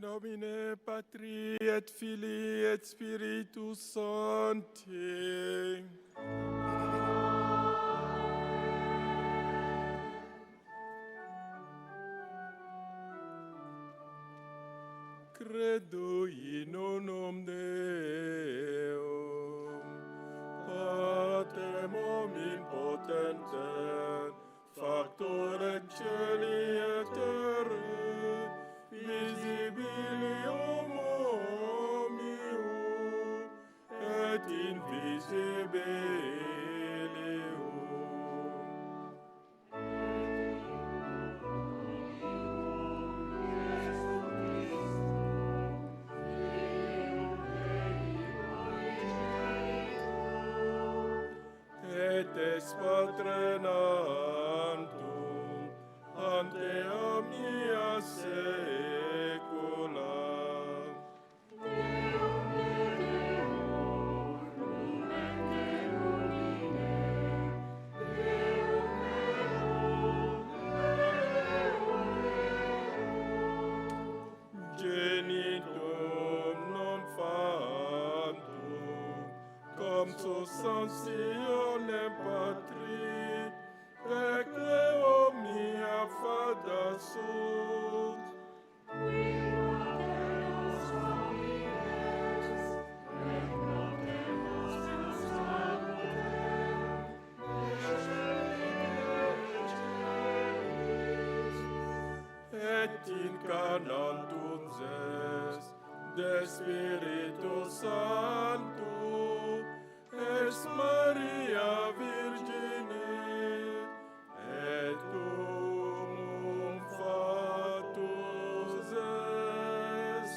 nomine Patri et Filii et Spiritus Sancti. Credo in unum Deum, Patrem omnipotentem, factor celi et terrae, visibilium omnium et invisibilium. Et es Patre Natum, ante omnia saecula. Genitum non fatum, cum substantionem Patri, ecce omnia fada sunt. Et incarnantum es de Spiritus Sanctum, es Maria Virgine, et cum fatus est.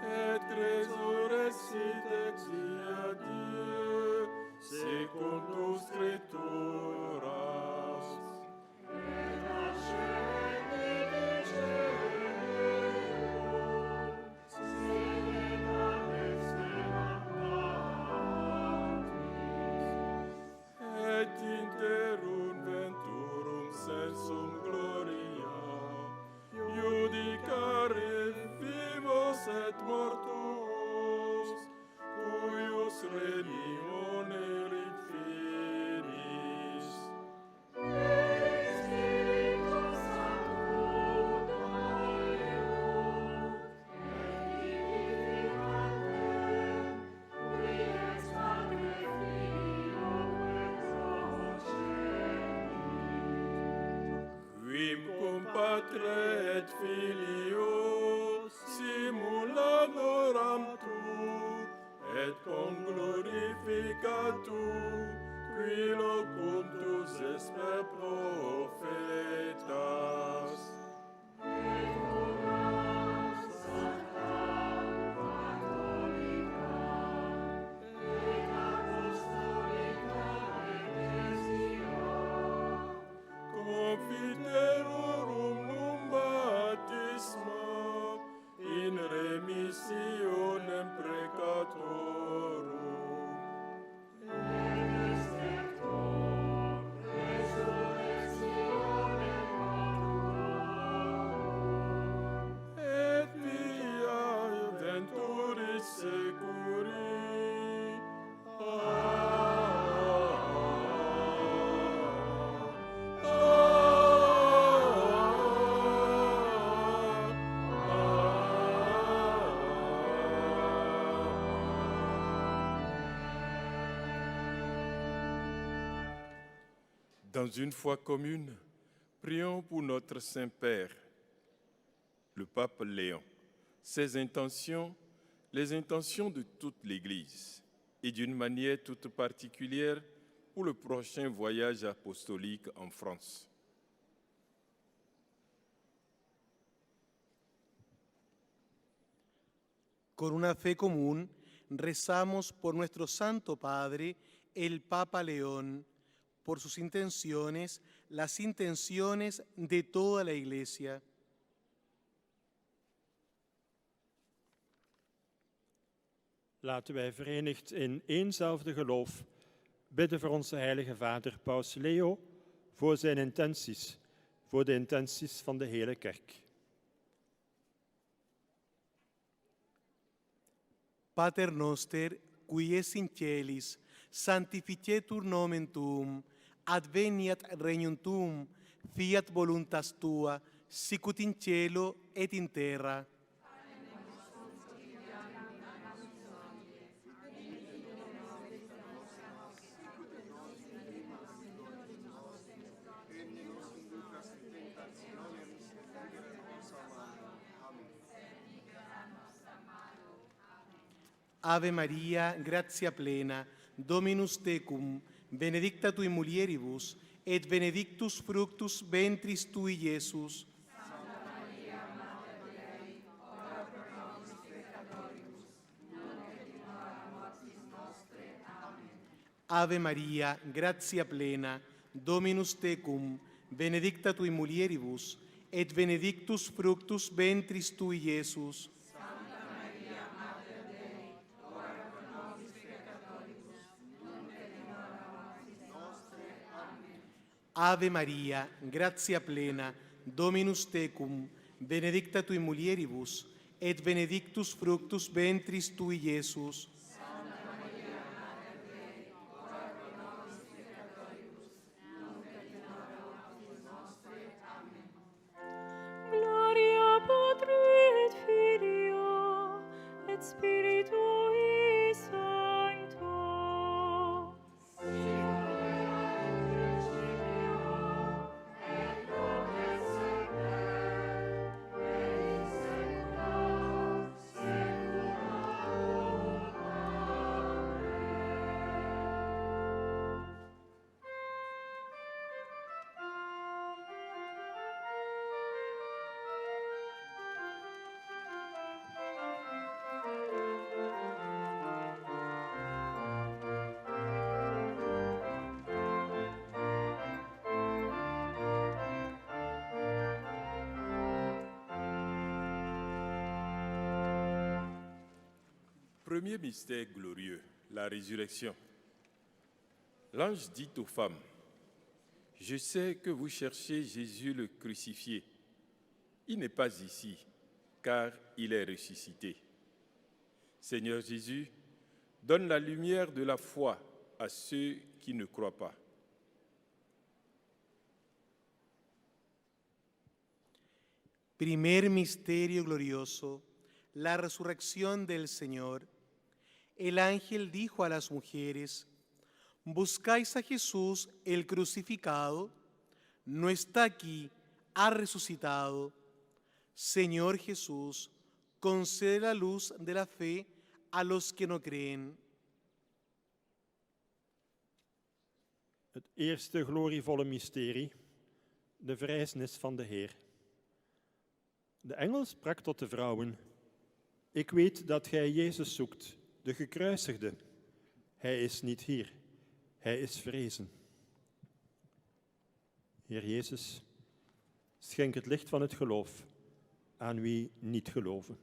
Et resurrexit exia Dieu, secundum Scripturas. Et interum venturum sensum gloria, judicare vivos et mortuos, cuius regnum erit finis. Quim cum Patre et Filio simuladoram tu, et cum glorificatur, qui locuntus est per prophetas. Confiterorum num baptisma in remissionem peccatorum. Et via venturis securi. Dans une foi commune, prions pour notre Saint-Père, le pape Léon, ses intentions, les intentions de toute l'Église, et d'une manière toute particulière pour le prochain voyage apostolique en France. Con una fe común, rezamos por nuestro Santo Padre, el Papa León, por sus intenciones, las intenciones de toda la Iglesia. Laten wij verenigd in éénzelfde geloof bidden voor onze heilige vader Paus Leo, voor zijn intenties, voor de intenties van de hele kerk. Pater noster, qui es in celis, sanctificetur nomen tuum, adveniat regnum tuum, fiat voluntas tua, sicut in cielo et in terra. Ave Maria, gratia plena, Dominus tecum, benedicta tui mulieribus, et benedictus fructus ventris tui, Iesus. Ave Maria, gratia plena, Dominus tecum, benedicta tui mulieribus, et benedictus fructus ventris tui, Iesus. Ave Maria, gratia plena, Dominus tecum, benedicta tui mulieribus, et benedictus fructus ventris tui, Iesus. Gloria Patri et Filio et Spiritui Sancto. Premier mystère glorieux, la résurrection. L'ange dit aux femmes, « Je sais que vous cherchez Jésus le crucifié. Il n'est pas ici, car il est ressuscité. Seigneur Jésus, donne la lumière de la foi à ceux qui ne croient pas. » Primer misterio glorioso, la resurrección del Señor. El ángel dijo a las mujeres, ¿buscáis a Jesús el crucificado? No está aquí, ha resucitado. Señor Jesús, concede la luz de la fe a los que no creen. Het eerste glorievolle mysterie, de verrijzenis van de Heer. De engel sprak tot de vrouwen, ik weet dat gij Jezus zoekt, de gekruisigde. Hij is niet hier, hij is verrezen. Heer Jezus, schenk het licht van het geloof aan wie niet geloven.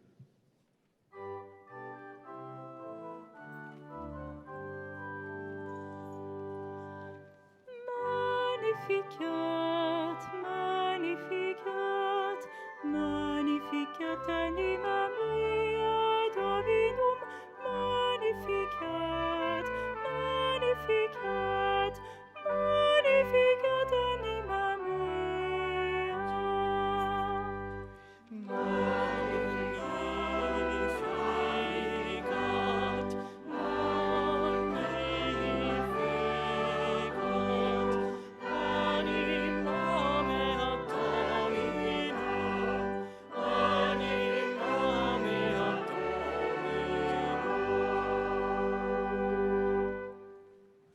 Magnificat, magnificat, magnificat anima mea Dominum, magnificat, magnificat, magnificat anima mea. Magnificat, magnificat, anima mea Domino, anima mea Domino.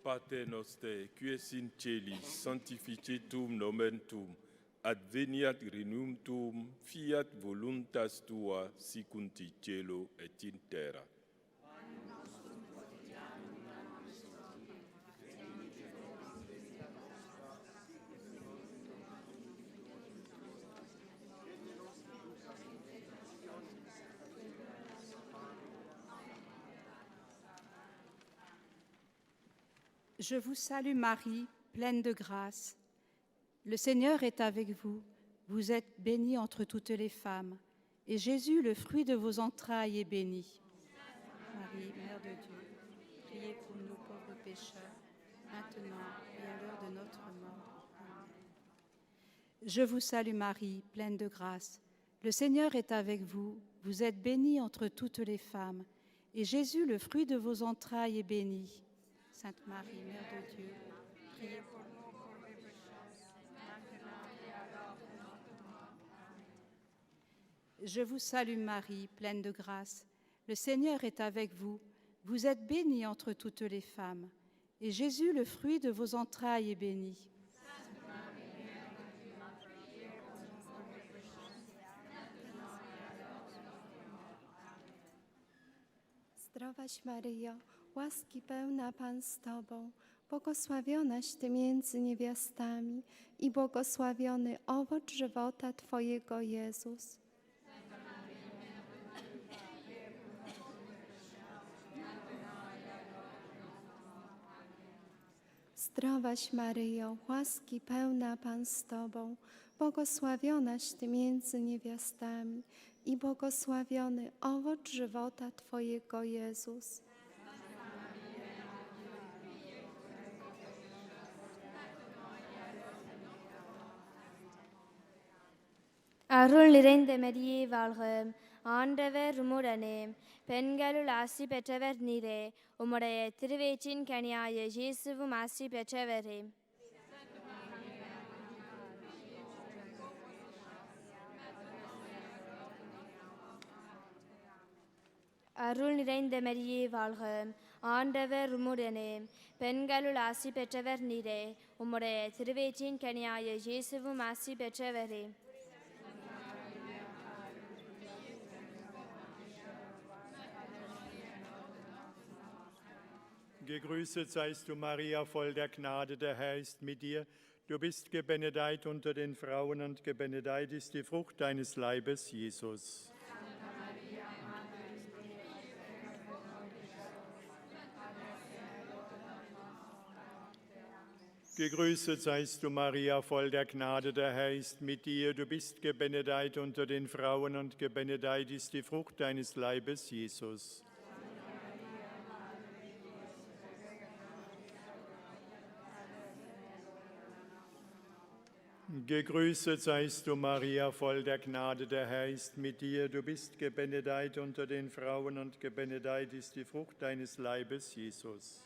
Pater noster, qui es in celis, sanctificetur nomen tuum, adveniat regnum tuum, fiat voluntas tua, sicut in cielo et in terra. Je vous salue Marie, pleine de grâce. Le Seigneur est avec vous. Vous êtes bénie entre toutes les femmes. Et Jésus, le fruit de vos entrailles, est béni. Marie, Mère de Dieu, priez pour nous pauvres pécheurs, maintenant et à l'heure de notre mort. Amen. Je vous salue Marie, pleine de grâce. Le Seigneur est avec vous. Vous êtes bénie entre toutes les femmes. Et Jésus, le fruit de vos entrailles, est béni. Sainte Marie, Mère de Dieu, priez pour nous pauvres pécheurs, maintenant et à l'heure de notre mort. Amen. Je vous salue Marie, pleine de grâce. Le Seigneur est avec vous. Vous êtes bénie entre toutes les femmes. Et Jésus, le fruit de vos entrailles, est béni. Sainte Marie, Mère de Dieu, priez pour nous pauvres pécheurs, maintenant et à l'heure de notre mort. Amen. Zdrowaś Maryjo, łaski pełna Pan z Tobą, błogosławionaś Ty między niewiastami i błogosławiony owoc żywota Twojego, Jezus. Zdrowaś Maryjo, łaski pełna Pan z Tobą, błogosławionaś Ty między niewiastami i błogosławiony owoc żywota Twojego, Jezus. அருள் நிறைந்த மரியே வாழ்க, ஆண்டவர் உம்முடனே, பெண்களுள் ஆசி பெற்றவர் நீரே, உம்முடைய திருவயிற்றின் கனியாய இயேசுவும் ஆசி பெற்றவரே. அருள் நிறைந்த மரியே வாழ்க, ஆண்டவர் உம்முடனே, பெண்களுள் ஆசி பெற்றவர் நீரே, உம்முடைய திருவயிற்றின் கனியாய இயேசுவும் ஆசி பெற்றவரே. Gegrüßet seist du, Maria, voll der Gnade, der Herr ist mit dir. Du bist gebenedeit unter den Frauen und gebenedeit ist die Frucht deines Leibes, Jesus. Gegrüßet seist du, Maria, voll der Gnade, der Herr ist mit dir. Du bist gebenedeit unter den Frauen und gebenedeit ist die Frucht deines Leibes, Jesus. Gegrüßet seist du, Maria, voll der Gnade, der Herr ist mit dir. Du bist gebenedeit unter den Frauen und gebenedeit ist die Frucht deines Leibes, Jesus.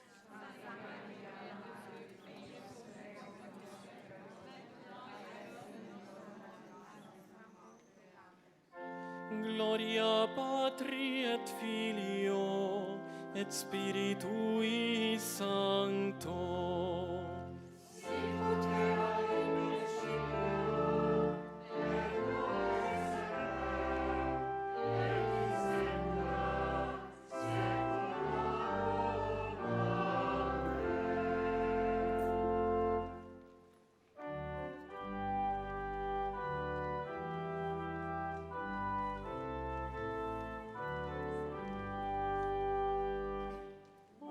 Gloria Patri et Filio et Spiritui Sancto. O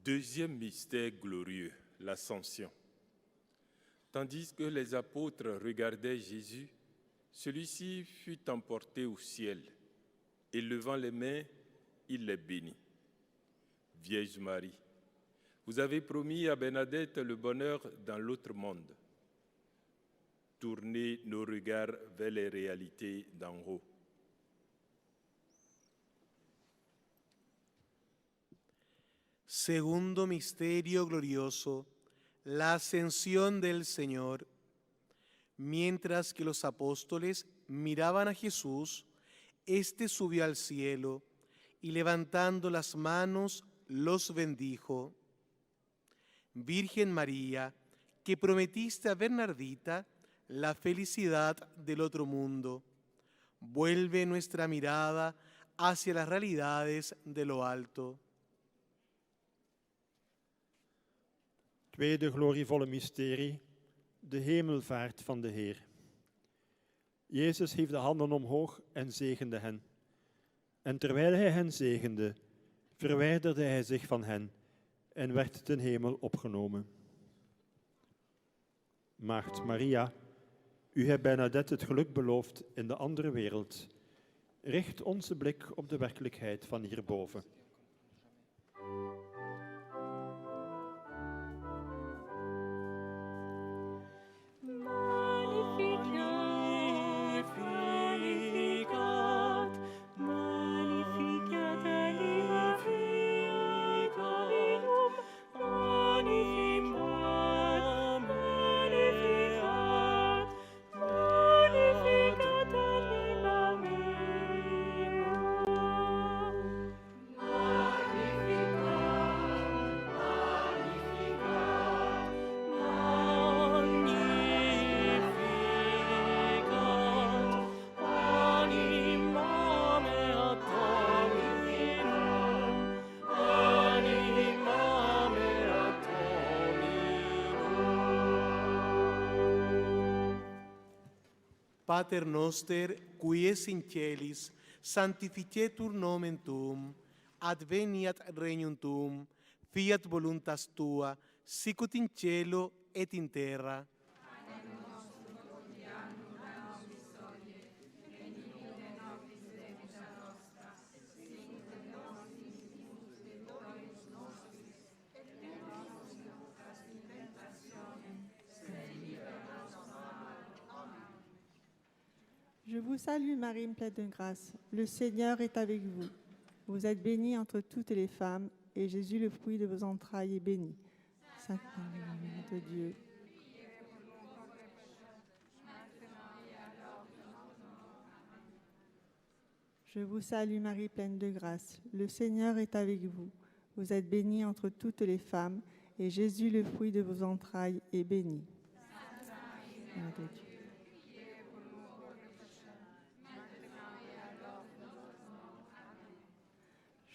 Deuxième mystère glorieux, l'ascension. Tandis que les apôtres regardaient Jésus, celui-ci fut emporté au ciel, et levant les mains, il les bénit. Vierge Marie, vous avez promis à Bernadette le bonheur dans l'autre monde. Tournez nos regards vers les réalités d'en haut. Segundo misterio glorioso, la ascensión del Señor. Mientras que los apóstoles miraban a Jesús, éste subió al cielo y levantando las manos los bendijo. Virgen María, que prometiste a Bernardita la felicidad del otro mundo, vuelve nuestra mirada hacia las realidades de lo alto. Tweede glorievolle mysterie, de hemelvaart van de Heer. Jezus hief de handen omhoog en zegende hen. En terwijl hij hen zegende, verwijderde hij zich van hen en werd ten hemel opgenomen. Maagd Maria, u hebt Bernadette het geluk beloofd in de andere wereld. Richt onze blik op de werkelijkheid van hierboven. Pater noster, qui es in celis, sanctificetur nomen tuum, adveniat regnum tuum, fiat voluntas tua, sicut in cielo et in terra. Je vous salue Marie, pleine de grâce. Le Seigneur est avec vous. Vous êtes bénie entre toutes les femmes, et Jésus, le fruit de vos entrailles, est béni. Sainte Marie, Mère de Dieu. Je vous salue Marie, pleine de grâce. Le Seigneur est avec vous. Vous êtes bénie entre toutes les femmes, et Jésus, le fruit de vos entrailles, est béni. Mère de Dieu.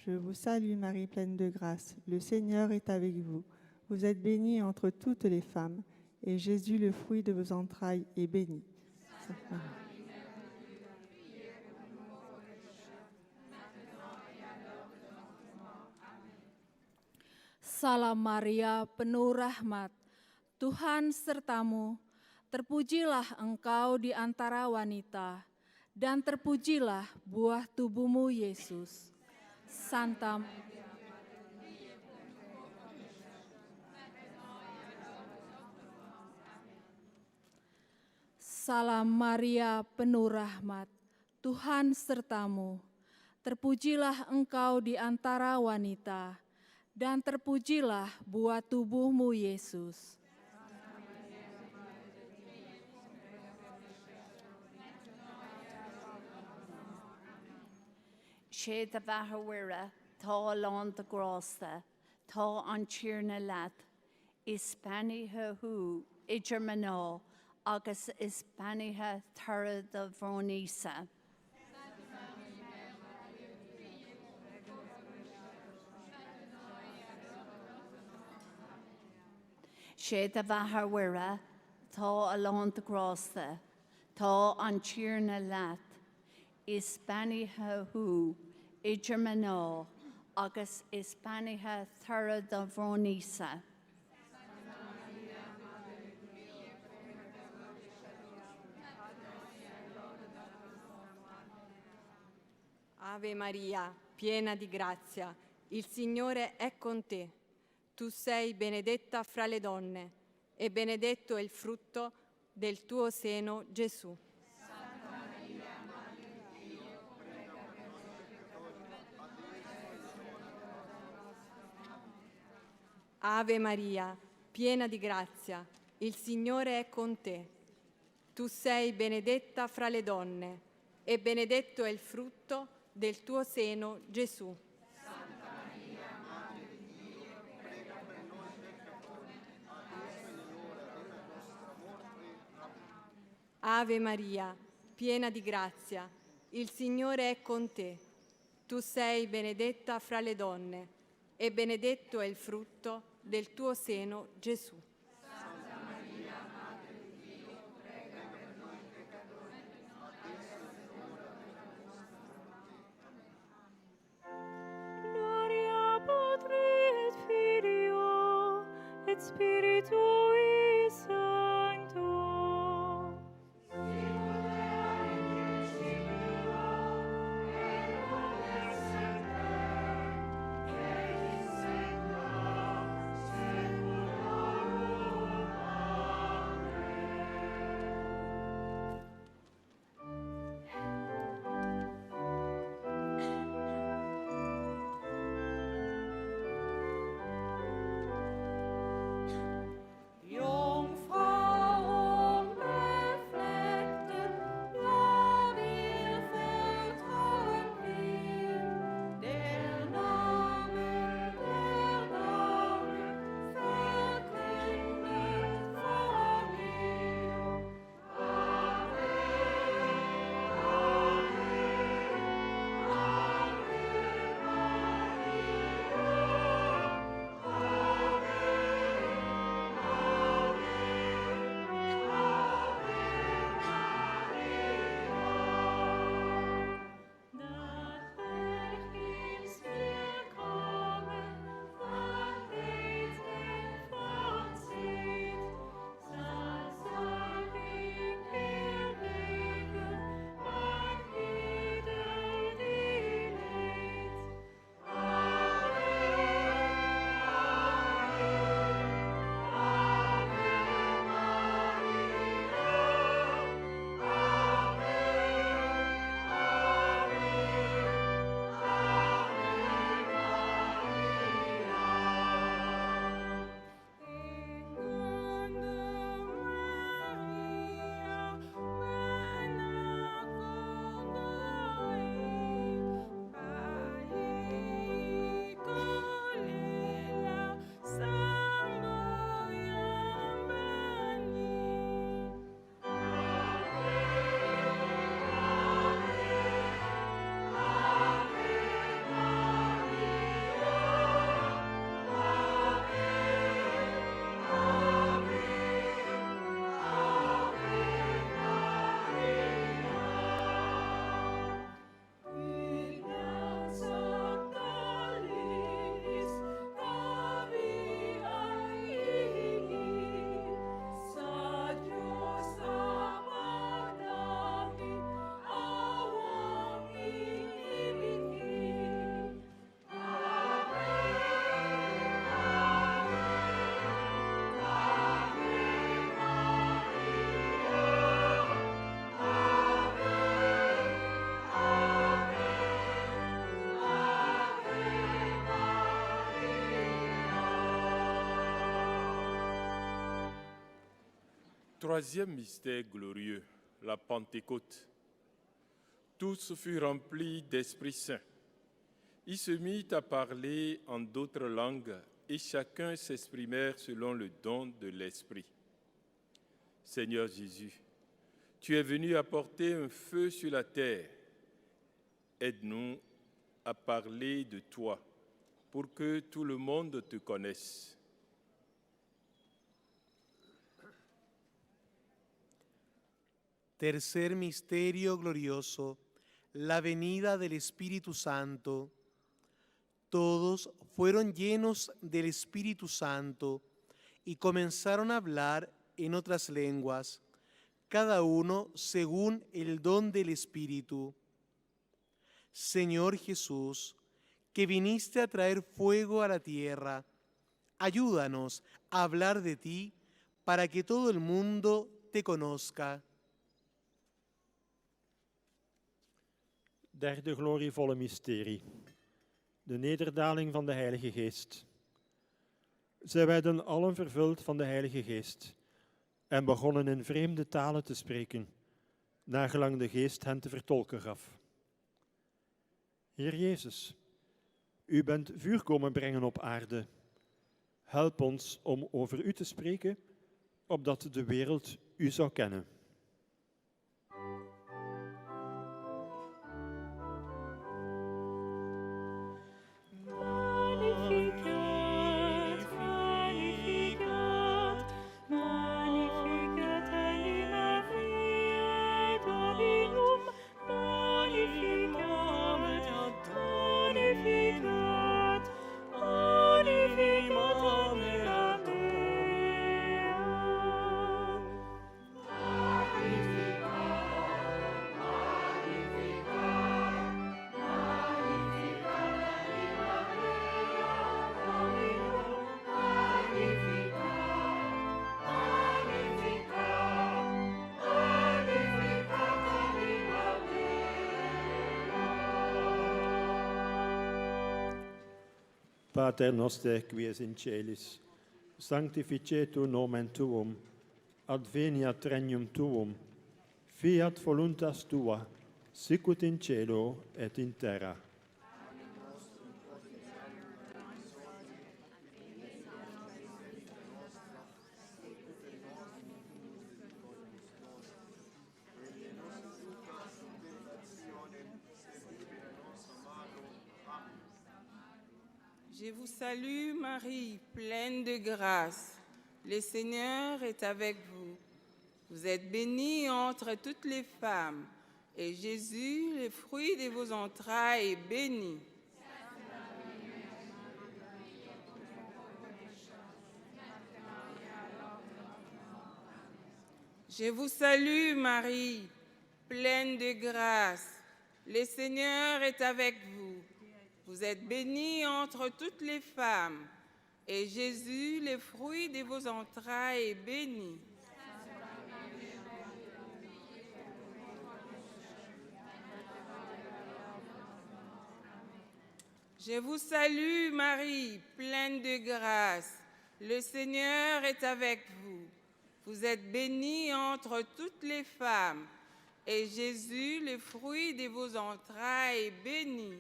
Je vous salue Marie, pleine de grâce. Le Seigneur est avec vous. Vous êtes bénie entre toutes les femmes, et Jésus, le fruit de vos entrailles, est béni. Sainte Marie. Salam Maria, penuh rahmat, Tuhan sertamu, terpujilah engkau di antara wanita, dan terpujilah buah tubuhmu Yesus. Santa Salam Maria, penuh rahmat, Tuhan sertamu, terpujilah engkau di antara wanita, dan terpujilah buah tubuhmu Yesus. Sé de bhathawira, tá lán de grásta, tá an tír na leat, is banithe hu, idir maná, agus is banithe tara de bhrónísa. Sé de bhathawira, tá lán de grásta, tá an tír na leat, is banithe hu, idir maná, agus is banithe thura do bhrónísa. Ave Maria, piena di grazia, il Signore è con te. Tu sei benedetta fra le donne e benedetto è il frutto del tuo seno, Gesù. Ave Maria, piena di grazia, il Signore è con te. Tu sei benedetta fra le donne e benedetto è il frutto del tuo seno, Gesù. Ave Maria, piena di grazia, il Signore è con te. Tu sei benedetta fra le donne e benedetto è il frutto del tuo seno, Gesù. Gloria Patri et Filio et Spiritui Sancto. Troisième mystère glorieux, la Pentecôte. Tous furent remplis d'Esprit Saint. Ils se mirent à parler en d'autres langues et chacun s'exprimèrent selon le don de l'Esprit. Seigneur Jésus, tu es venu apporter un feu sur la terre. Aide-nous à parler de toi pour que tout le monde te connaisse. Tercer misterio glorioso, la venida del Espíritu Santo. Todos fueron llenos del Espíritu Santo y comenzaron a hablar en otras lenguas, cada uno según el don del Espíritu. Señor Jesús, que viniste a traer fuego a la tierra, ayúdanos a hablar de ti para que todo el mundo te conozca. Derde glorievolle mysterie. De nederdaling van de Heilige Geest. Zij werden allen vervuld van de Heilige Geest en begonnen in vreemde talen te spreken, naargelang de Geest hen te vertolken gaf. Heer Jezus, u bent vuur komen brengen op aarde. Help ons om over u te spreken, opdat de wereld u zou kennen. Pater noster, qui es in celis, sanctificetur nomen tuum, adveniat regnum tuum, fiat voluntas tua, sicut in cielo et in terra. Je vous salue Marie, pleine de grâce. Le Seigneur est avec vous. Vous êtes bénie entre toutes les femmes, et Jésus, le fruit de vos entrailles, est béni. Je vous salue Marie, pleine de grâce. Le Seigneur est avec vous. Vous êtes bénie entre toutes les femmes, et Jésus, le fruit de vos entrailles, est béni. Je vous salue, Marie, pleine de grâce. Le Seigneur est avec vous. Vous êtes bénie entre toutes les femmes, et Jésus, le fruit de vos entrailles, est béni.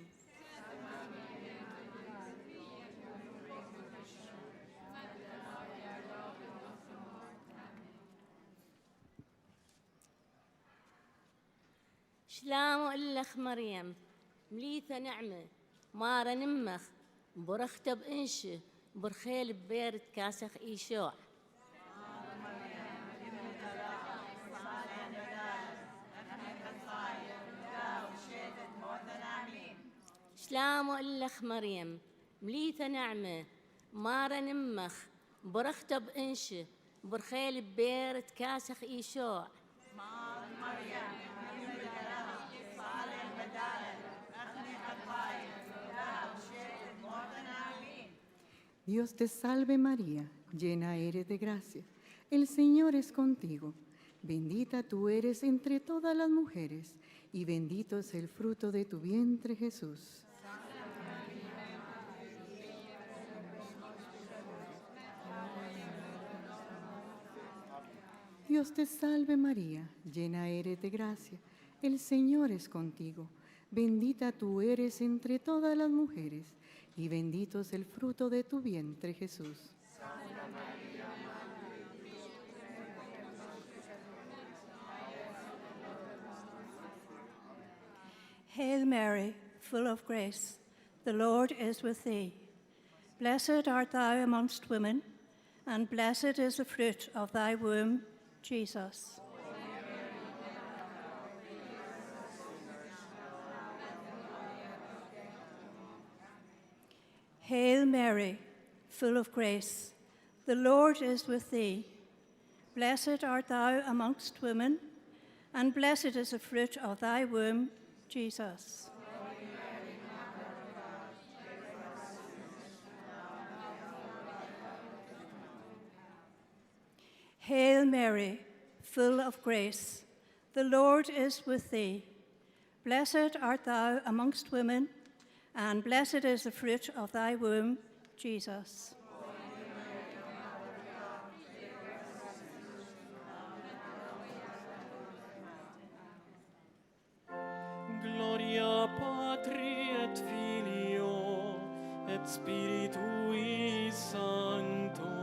سلام الأخ مريم مليثة نعمة مارا نمخ برخت بإنشه برخيل ببيرت كاسخ إيشوع سلام الأخ مريم مليثة نعمة مارا نمخ برخت بإنشه برخيل ببيرت كاسخ إيشوع Dios te salve María, llena eres de gracia. El Señor es contigo. Bendita tú eres entre todas las mujeres, y bendito es el fruto de tu vientre Jesús. Dios te salve María, llena eres de gracia. El Señor es contigo. Bendita tú eres entre todas las mujeres, y bendito es el fruto de tu vientre, Jesús. Hail Mary, full of grace, the Lord is with thee. Blessed art thou amongst women, and blessed is the fruit of thy womb, Jesus. Hail Mary, full of grace, the Lord is with thee. Blessed art thou amongst women, and blessed is the fruit of thy womb, Jesus. Hail Mary, full of grace, the Lord is with thee. Blessed art thou amongst women, and blessed is the fruit of thy womb, Jesus. Gloria Patri et Filio et Spiritui Sancto.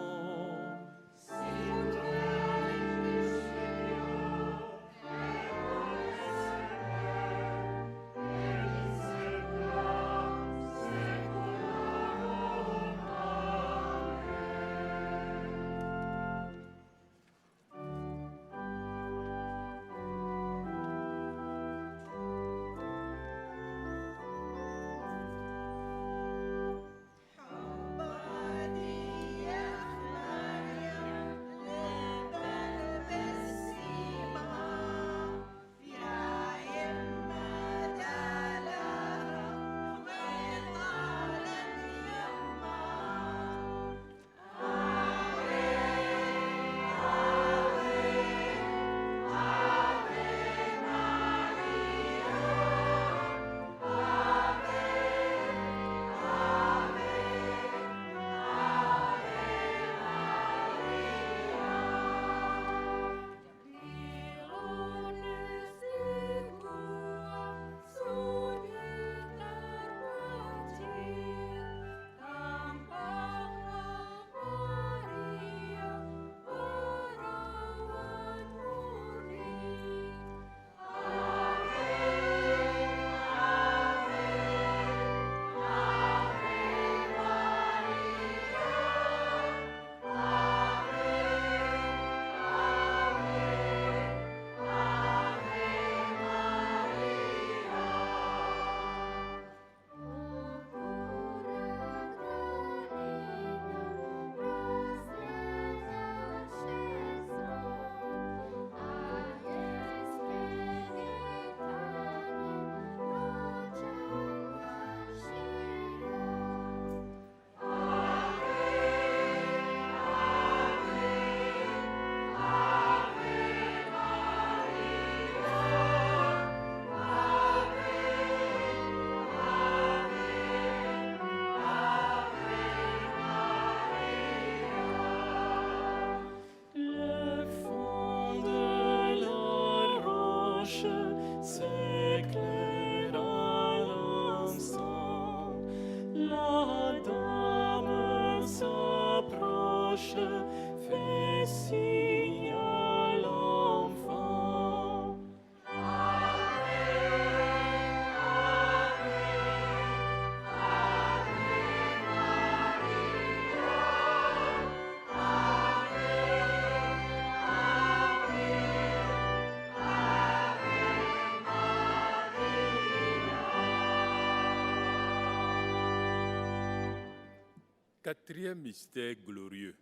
Quatrième mystère glorieux,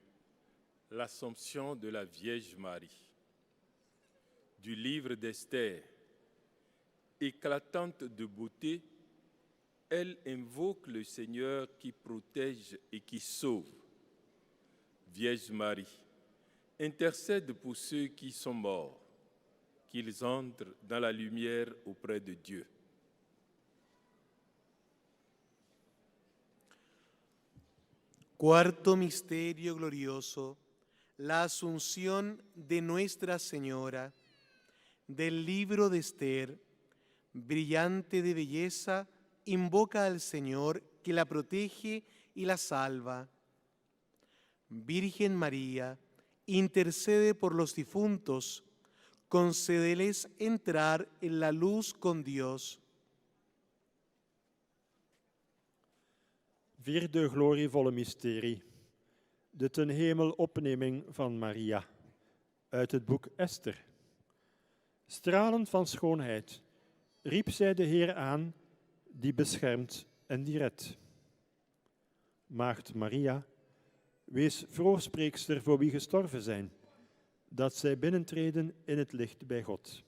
l'Assomption de la Vierge Marie. Du livre d'Esther, éclatante de beauté, elle invoque le Seigneur qui protège et qui sauve. Vierge Marie, intercède pour ceux qui sont morts, qu'ils entrent dans la lumière auprès de Dieu. Cuarto misterio glorioso, la asunción de Nuestra Señora. Del libro de Esther, brillante de belleza, invoca al Señor que la protege y la salva. Virgen María, intercede por los difuntos, concédeles entrar en la luz con Dios. Vierde glorievolle mysterie, de ten hemel opneming van Maria, uit het boek Esther. Stralend van schoonheid riep zij de Heer aan, die beschermt en die redt. Maagd Maria, wees voorspreekster voor wie gestorven zijn, dat zij binnentreden in het licht bij God.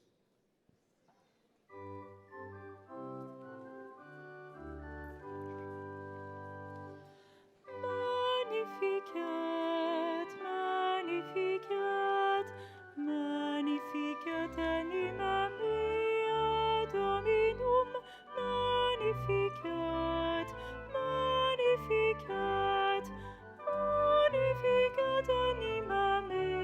Magnificat, magnificat, magnificat anima mea Dominum, magnificat, magnificat, magnificat anima mea.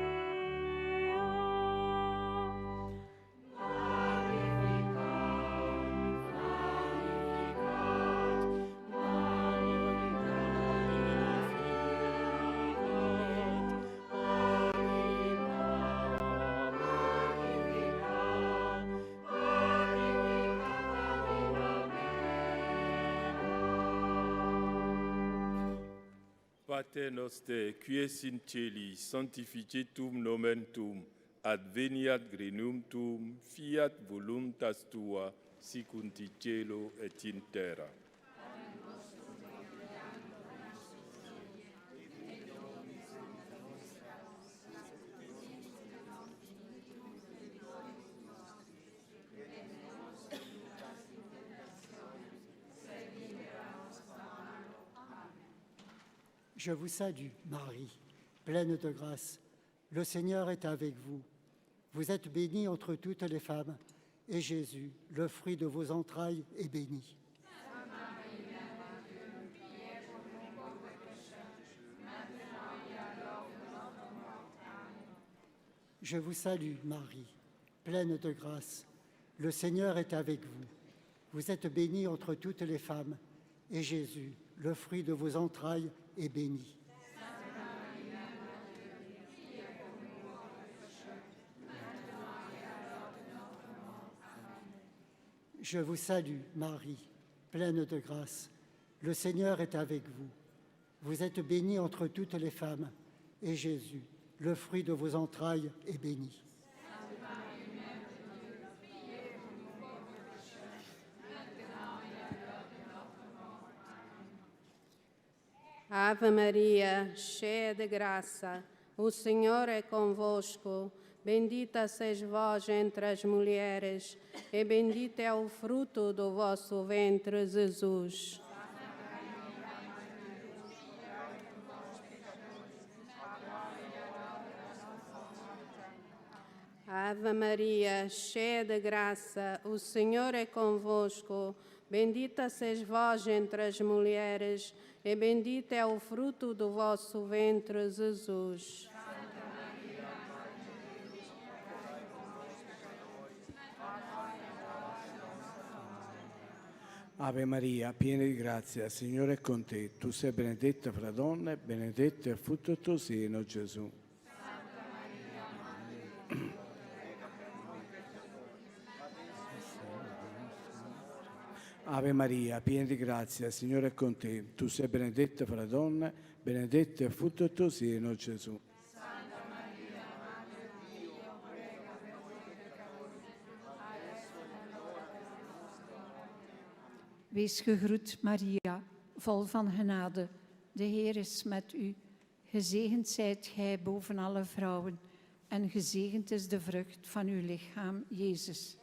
Pater noster, qui es in celi, sanctificetum nomen tuum, adveniat regnum tuum, fiat voluntas tua, sicut in cielo et in terra. Je vous salue, Marie, pleine de grâce. Le Seigneur est avec vous. Vous êtes bénie entre toutes les femmes, et Jésus, le fruit de vos entrailles, est béni. Je vous salue, Marie, pleine de grâce. Le Seigneur est avec vous. Vous êtes bénie entre toutes les femmes, et Jésus, le fruit de vos entrailles, est béni. Je vous salue, Marie, pleine de grâce. Le Seigneur est avec vous. Vous êtes bénie entre toutes les femmes, et Jésus, le fruit de vos entrailles, est béni. Ave Maria, cheia de graça, o Senhor é convosco. Bendita sois vós entre as mulheres, e bendito é o fruto do vosso ventre, Jesus. Ave Maria, cheia de graça, o Senhor é convosco. Bendita sois vós entre as mulheres, e bendito é o fruto do vosso ventre, Jesus. Ave Maria, piena di grazia, il Signore è con te. Tu sei benedetta fra donne, benedetto è il frutto del tuo seno, Gesù. Ave Maria, piena di grazia, il Signore è con te. Tu sei benedetta fra donne, benedetto è il frutto del tuo seno, Gesù. Wees gegroet, Maria, vol van genade. De Heer is met u. Gezegend zijt gij boven alle vrouwen, en gezegend is de vrucht van uw lichaam, Jezus.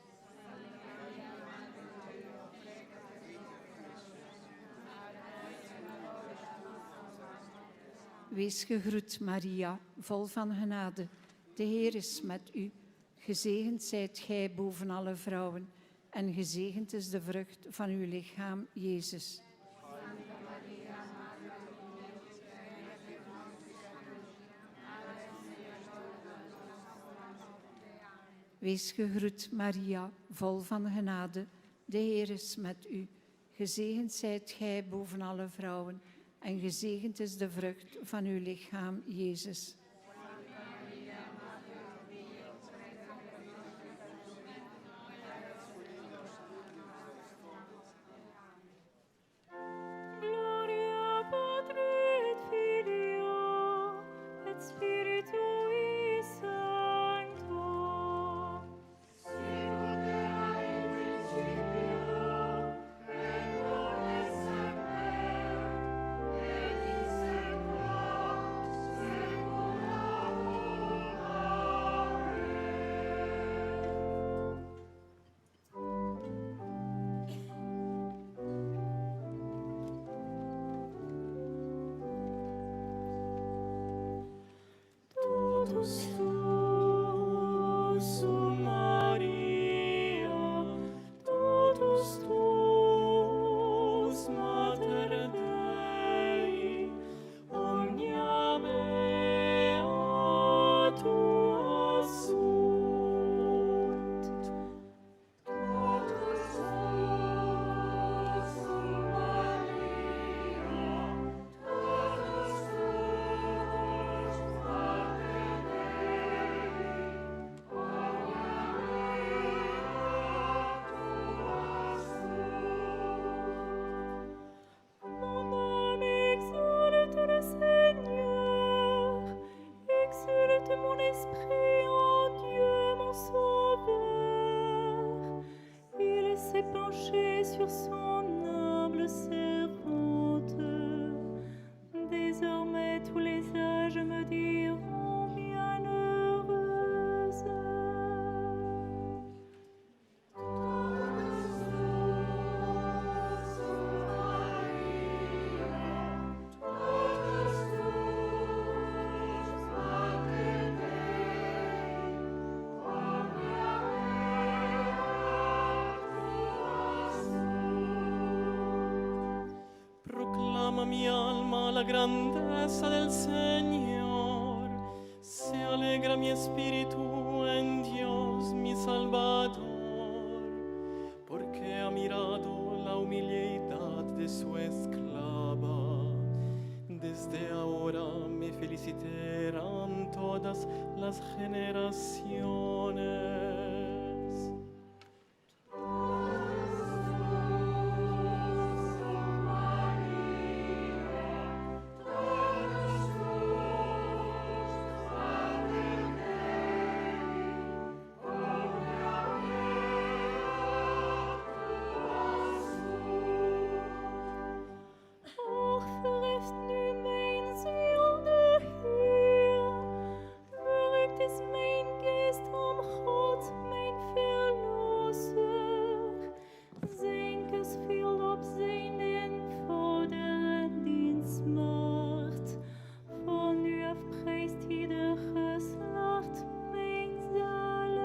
Wees gegroet, Maria, vol van genade. De Heer is met u. Gezegend zijt gij boven alle vrouwen, en gezegend is de vrucht van uw lichaam, Jezus. Wees gegroet, Maria, vol van genade. De Heer is met u. Gezegend zijt gij boven alle vrouwen, en gezegend is de vrucht van uw lichaam, Jezus. s'est penché sur son humble servante. Désormais tous les âges me diront bienheureuse. Proclama mi alma la grandeza del Señor, se alegra mi espíritu en Dios mi Salvador, porque ha mirado la humildad de su esclava. Desde ahora me felicitarán todas las generaciones. Och, verheft nu mijn ziel de Heer. Verrukt is mijn geest om God, mijn verlosser. Zijn viel op zijn eenvoudige en dienstmacht. Van nu af prijst ieder geslacht mijn zalig.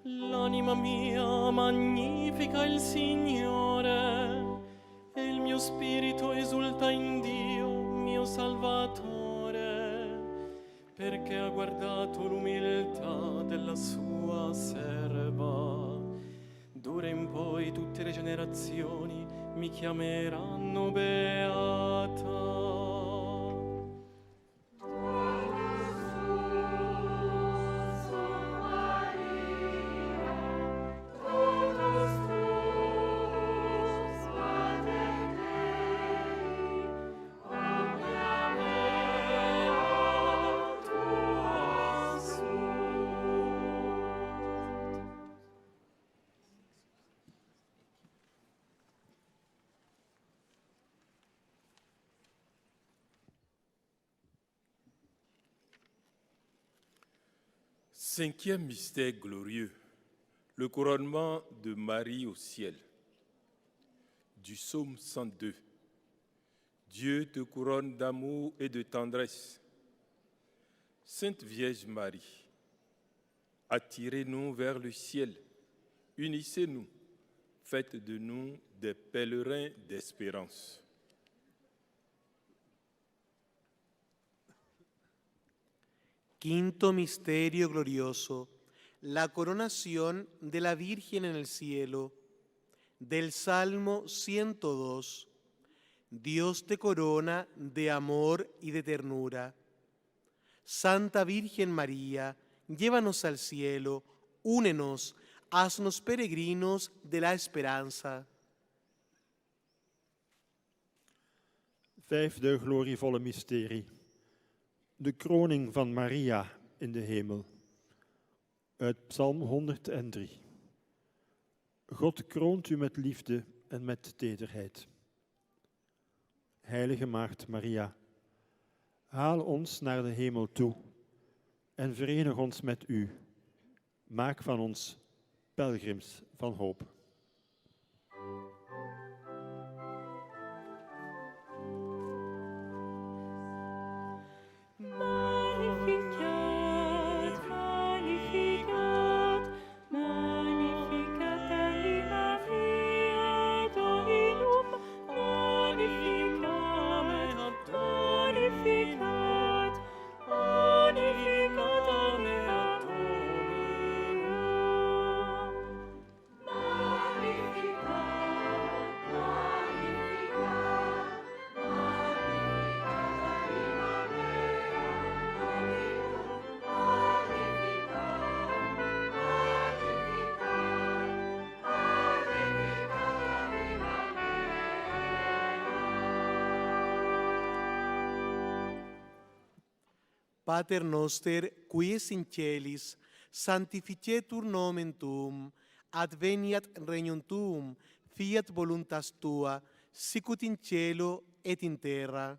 L'anima mia magnifica il Signore, e il mio spirito esulta in Dio, mio Salvatore, perché ha guardato l'umiltà della sua serva. D'ora in poi tutte le generazioni mi chiameranno beata. Cinquième mystère glorieux, le couronnement de Marie au ciel. Du psaume 102. Dieu te couronne d'amour et de tendresse. Sainte Vierge Marie, attirez-nous vers le ciel, unissez-nous, faites de nous des pèlerins d'espérance. Quinto misterio glorioso, la coronación de la Virgen en el cielo. Del Salmo 102. Dios te corona de amor y de ternura. Santa Virgen María, llévanos al cielo, únenos, haznos peregrinos de la esperanza. Vijfde glorievolle mysterie. De kroning van Maria in de hemel. Uit Psalm 103. God kroont u met liefde en met tederheid. Heilige Maagd Maria, haal ons naar de hemel toe en verenig ons met u. Maak van ons pelgrims van hoop. Magnificat, magnificat, magnificat anima mea Dominum, magnificat, magnificat, magnificat mea Dominum. Pater noster, qui es in celis, sanctificetur nomen tuum, adveniat regnum tuum, fiat voluntas tua, sicut in cielo et in terra.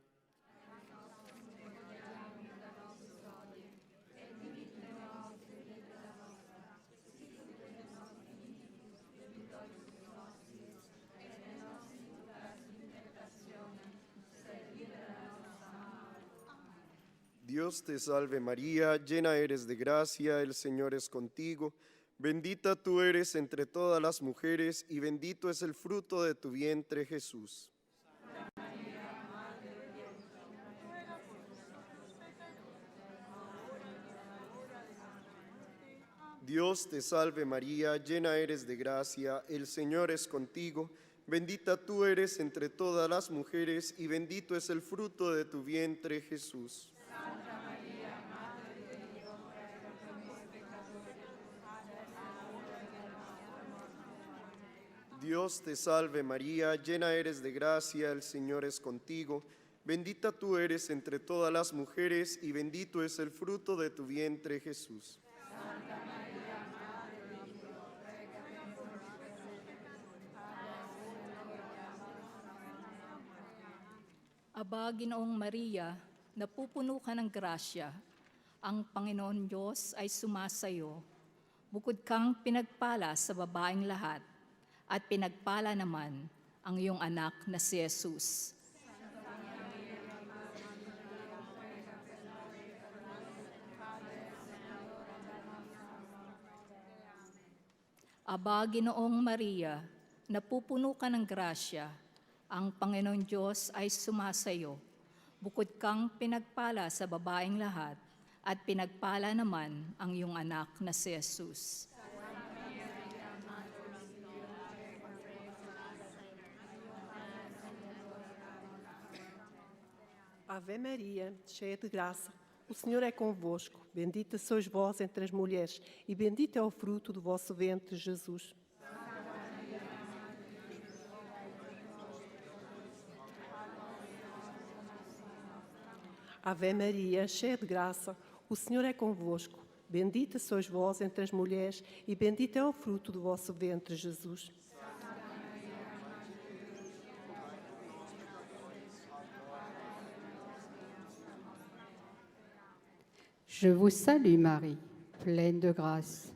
Dios te salve María, llena eres de gracia, el Señor es contigo. Bendita tú eres entre todas las mujeres y bendito es el fruto de tu vientre, Jesús. Dios te salve María, llena eres de gracia, el Señor es contigo. Bendita tú eres entre todas las mujeres y bendito es el fruto de tu vientre, Jesús. Dios te salve María, llena eres de gracia, el Señor es contigo. Bendita tú eres entre todas las mujeres y bendito es el fruto de tu vientre, Jesús. Aba, Ginoong Maria, napupuno ka ng grasya. Ang Panginoon Diyos ay sumasayo. Bukod kang pinagpala sa babaeng lahat, at pinagpala naman ang iyong anak na si Jesus. Aba, Ginoong Maria, napupuno ka ng grasya. Ang Panginoon Diyos ay sumasayo. Bukod kang pinagpala sa babaeng lahat, at pinagpala naman ang iyong anak na si Jesus. Ave Maria, cheia de graça, o Senhor é convosco. Bendita sois vós entre as mulheres, e bendito é o fruto do vosso ventre, Jesus. Ave Maria, cheia de graça, o Senhor é convosco. Bendita sois vós entre as mulheres, e bendito é o fruto do vosso ventre, Jesus. Je vous salue Marie, pleine de grâce.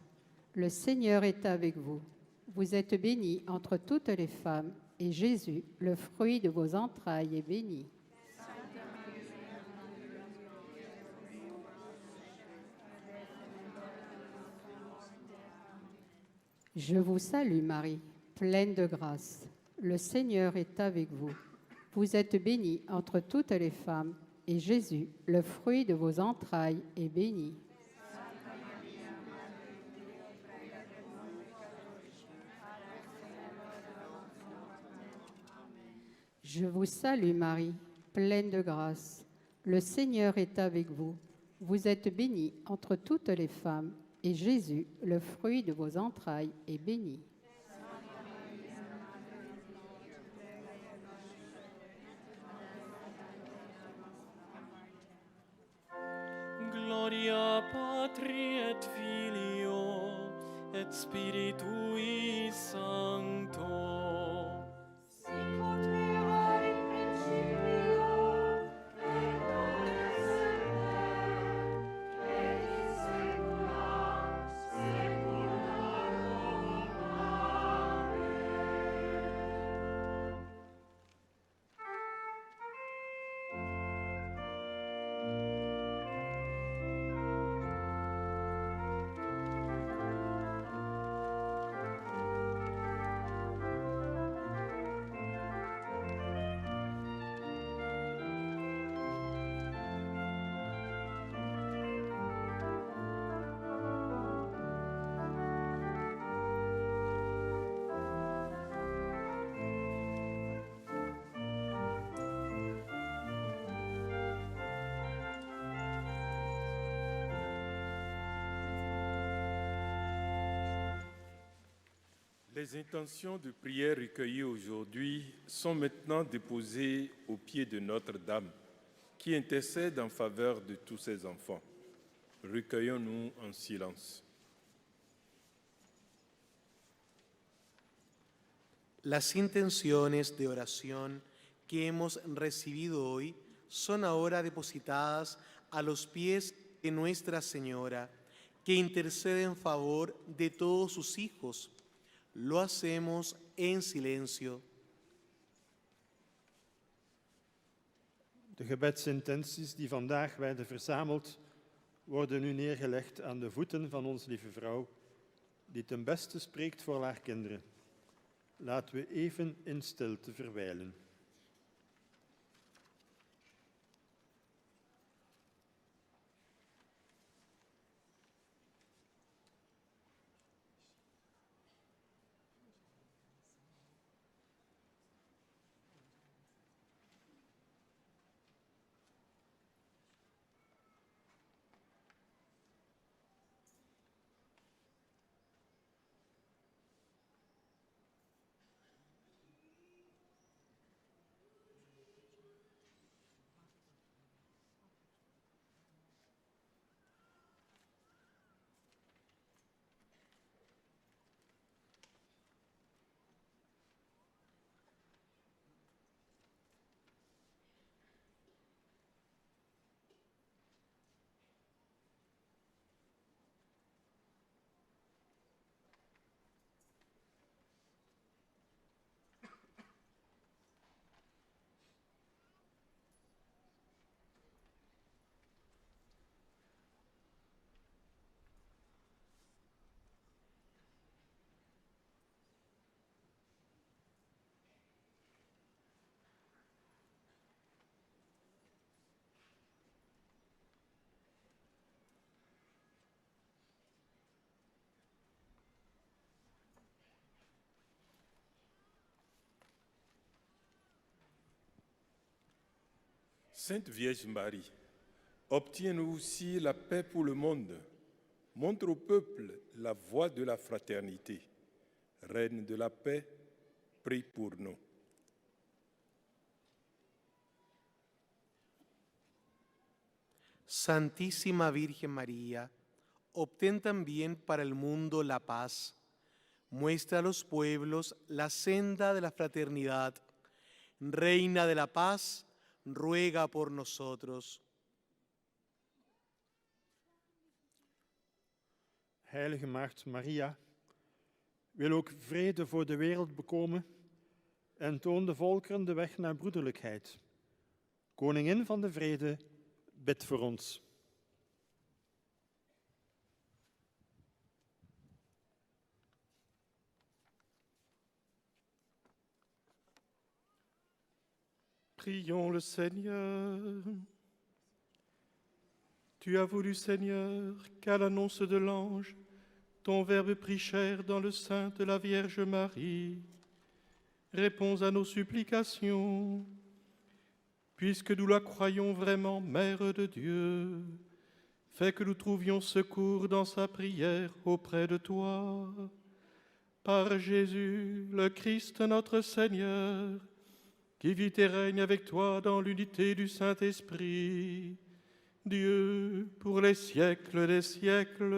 Le Seigneur est avec vous. Vous êtes bénie entre toutes les femmes, et Jésus, le fruit de vos entrailles, est béni. Je vous salue Marie, pleine de grâce. Le Seigneur est avec vous. Vous êtes bénie entre toutes les femmes, et Jésus, le fruit de vos entrailles, est béni. Je vous salue Marie, pleine de grâce. Le Seigneur est avec vous. Vous êtes bénie entre toutes les femmes, et Jésus, le fruit de vos entrailles, est béni. Gloria Patri et Filio et Spiritui Sancto. Les intentions de prière recueillies aujourd'hui sont maintenant déposées aux pieds de Notre-Dame. qui intercède en faveur de tous ses enfants. Recueillons-nous en silence. Las intenciones de oración que hemos recibido hoy son ahora depositadas a los pies de Nuestra Señora, que intercede en favor de todos sus hijos. Lo hacemos en silencio. De gebedsintenties die vandaag werden verzameld, worden nu neergelegd aan de voeten van onze lieve vrouw, die ten beste spreekt voor haar kinderen. Laten we even in stilte verwijlen. Sainte Vierge Marie, obtiens-nous aussi la paix pour le monde. Montre au peuple la voie de la fraternité. Reine de la paix, prie pour nous. Santísima Virgen María, obtén también para el mundo la paz. Muestra a los pueblos la senda de la fraternidad. Reina de la paz, ruega por nosotros. Heilige Maagd Maria, wil ook vrede voor de wereld bekomen en toon de volkeren de weg naar broederlijkheid. Koningin van de vrede, bid voor ons. Prions le Seigneur. Tu as voulu, Seigneur, qu'à l'annonce de l'ange, ton Verbe prit chair dans le sein de la Vierge Marie. Réponds à nos supplications, puisque nous la croyons vraiment Mère de Dieu. Fais que nous trouvions secours dans sa prière auprès de toi. Par Jésus, le Christ notre Seigneur, qui vit et règne avec toi dans l'unité du Saint-Esprit, Dieu pour les siècles des siècles.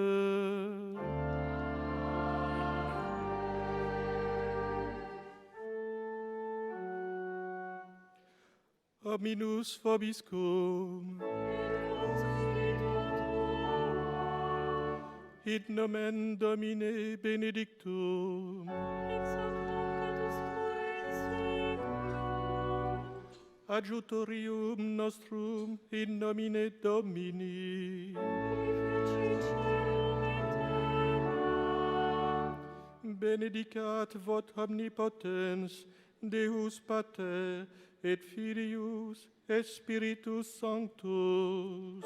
Dominus vobiscum. In nomen Domini benedictum. Adjutorium nostrum in nomine Domini. Benedicat vot omnipotens, Deus Pater, et Filius, et Spiritus Sanctus.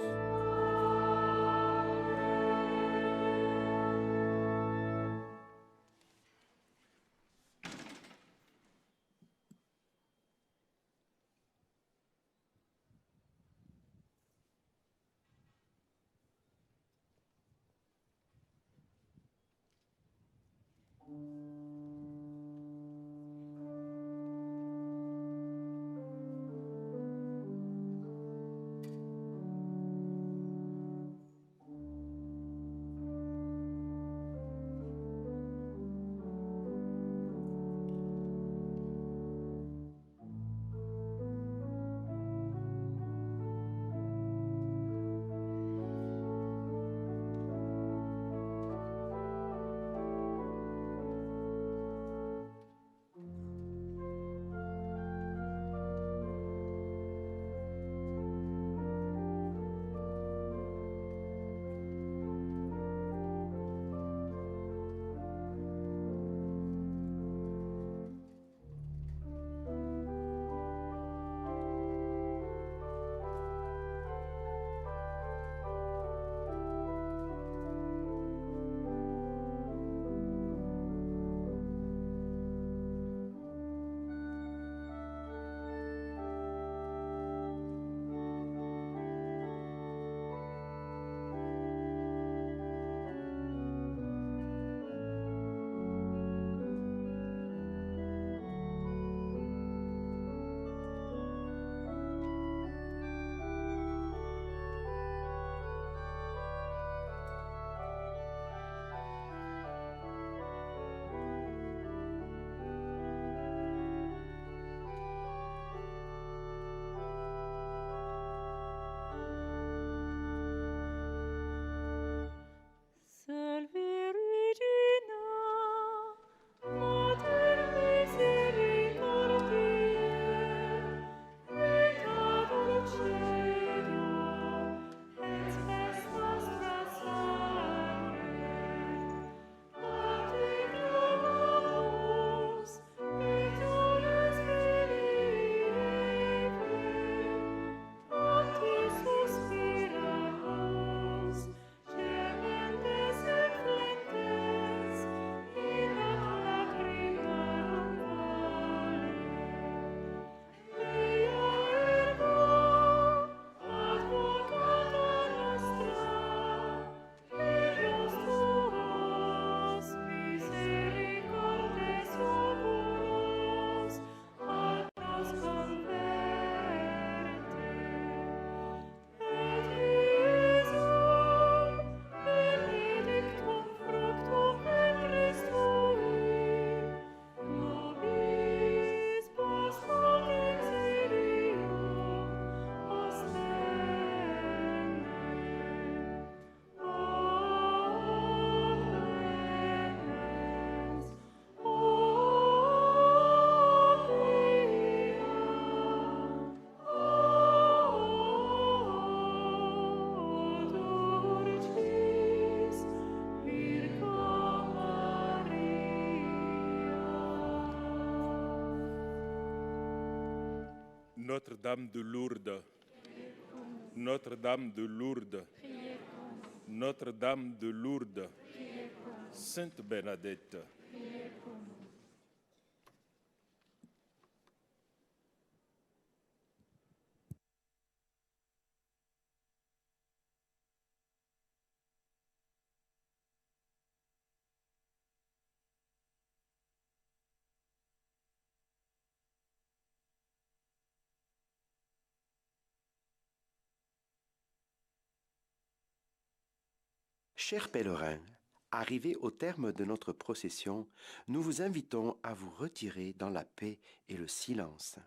Notre-Dame de Lourdes, Notre-Dame de Lourdes, Notre-Dame de Lourdes, Sainte Bernadette, Chers pèlerins, arrivés au terme de notre procession, nous vous invitons à vous retirer dans la paix et le silence.